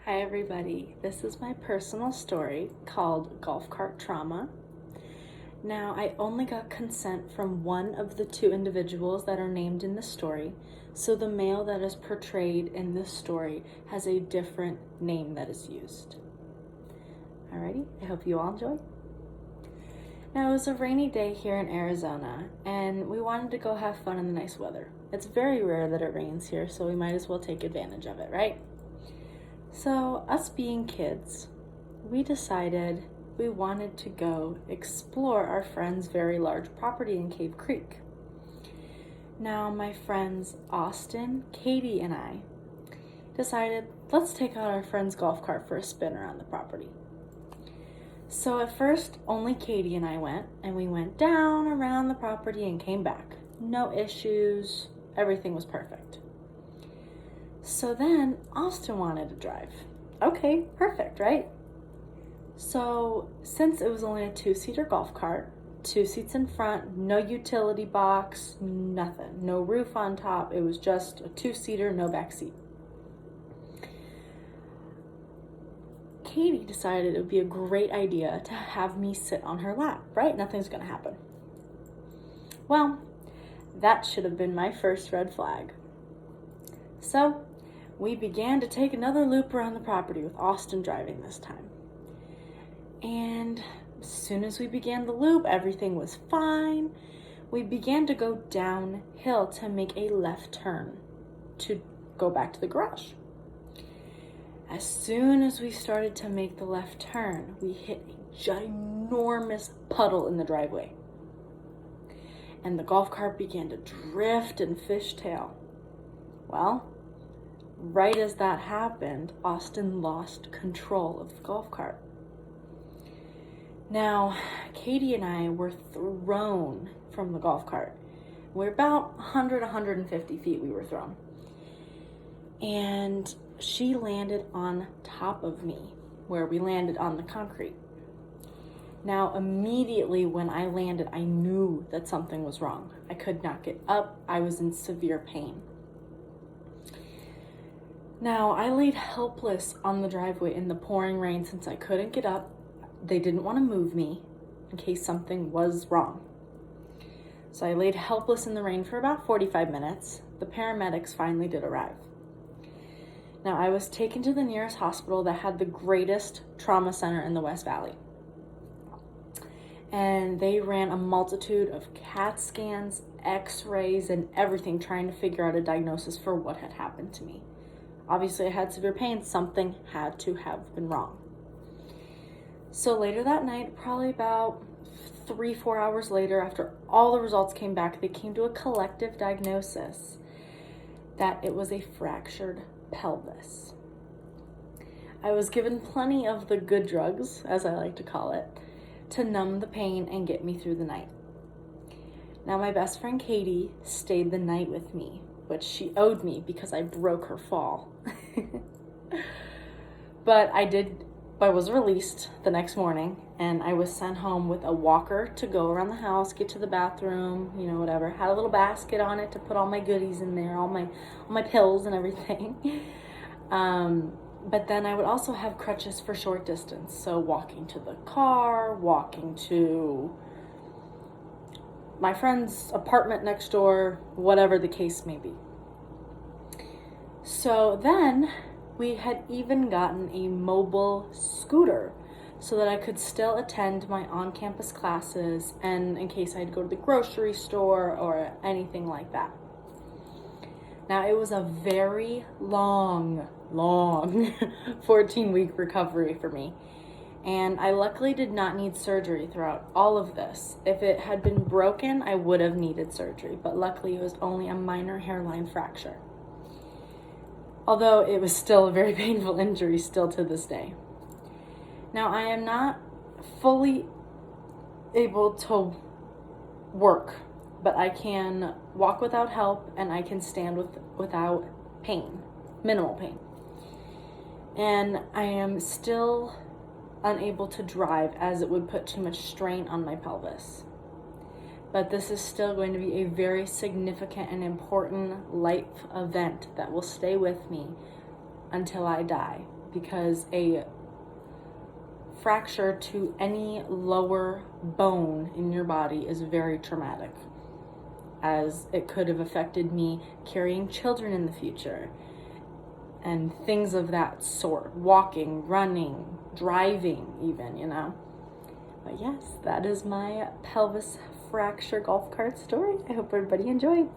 Hi everybody, this is my personal story called Golf Cart Trauma. Now, I only got consent from one of the two individuals that are named in the story, so the male that is portrayed in this story has a different name that is used. Alrighty, I hope you all enjoy. Now, it was a rainy day here in Arizona, and we wanted to go have fun in the nice weather. It's very rare that it rains here, so we might as well take advantage of it, right? So, us being kids, we decided we wanted to go explore our friend's very large property in Cave Creek. Now, my friends Austin, Katie, and I decided, let's take out our friend's golf cart for a spin around the property. So at first, only Katie and I went, and we went down around the property and came back. No issues, everything was perfect. So then Austin wanted to drive. Okay, perfect, right? So since it was only a 2-seater golf cart, 2 seats in front, no utility box, nothing, no roof on top, it was just a 2-seater, no back seat. Katie decided it would be a great idea to have me sit on her lap, right? Nothing's gonna happen. Well, that should have been my first red flag. So we began to take another loop around the property with Austin driving this time. And as soon as we began the loop, everything was fine. We began to go downhill to make a left turn to go back to the garage. As soon as we started to make the left turn, we hit a ginormous puddle in the driveway. And the golf cart began to drift and fishtail. Well, right as that happened, Austin lost control of the golf cart. Now, Katie and I were thrown from the golf cart. We're about 150 feet we were thrown. And she landed on top of me, where we landed on the concrete. Now, immediately when I landed, I knew that something was wrong. I could not get up. I was in severe pain. Now, I laid helpless on the driveway in the pouring rain since I couldn't get up. They didn't want to move me in case something was wrong. So I laid helpless in the rain for about 45 minutes. The paramedics finally did arrive. Now, I was taken to the nearest hospital that had the greatest trauma center in the West Valley. And they ran a multitude of CAT scans, x-rays, and everything trying to figure out a diagnosis for what had happened to me. Obviously, I had severe pain. Something had to have been wrong. So later that night, probably about 3-4 hours later, after all the results came back, they came to a collective diagnosis that it was a fractured pelvis. I was given plenty of the good drugs, as I like to call it, to numb the pain and get me through the night. Now, my best friend Katie stayed the night with me, which she owed me because I broke her fall. But I was released the next morning, and I was sent home with a walker to go around the house, get to the bathroom, whatever. Had a little basket on it to put all my goodies in there, all my pills and everything. But then I would also have crutches for short distance. So walking to the car, walking to my friend's apartment next door, whatever the case may be. So then we had even gotten a mobile scooter so that I could still attend my on-campus classes and in case I had to go to the grocery store or anything like that. Now, it was a very long 14-week recovery for me. And I luckily did not need surgery throughout all of this. If it had been broken, I would have needed surgery, but luckily it was only a minor hairline fracture. Although it was still a very painful injury still to this day. Now, I am not fully able to work, but I can walk without help and I can stand without pain, minimal pain. And I am still unable to drive as it would put too much strain on my pelvis. But this is still going to be a very significant and important life event that will stay with me until I die, because a fracture to any lower bone in your body is very traumatic, as it could have affected me carrying children in the future and things of that sort, walking, running, driving even, you know. But yes, that is my pelvis fracture golf cart story. I hope everybody enjoyed.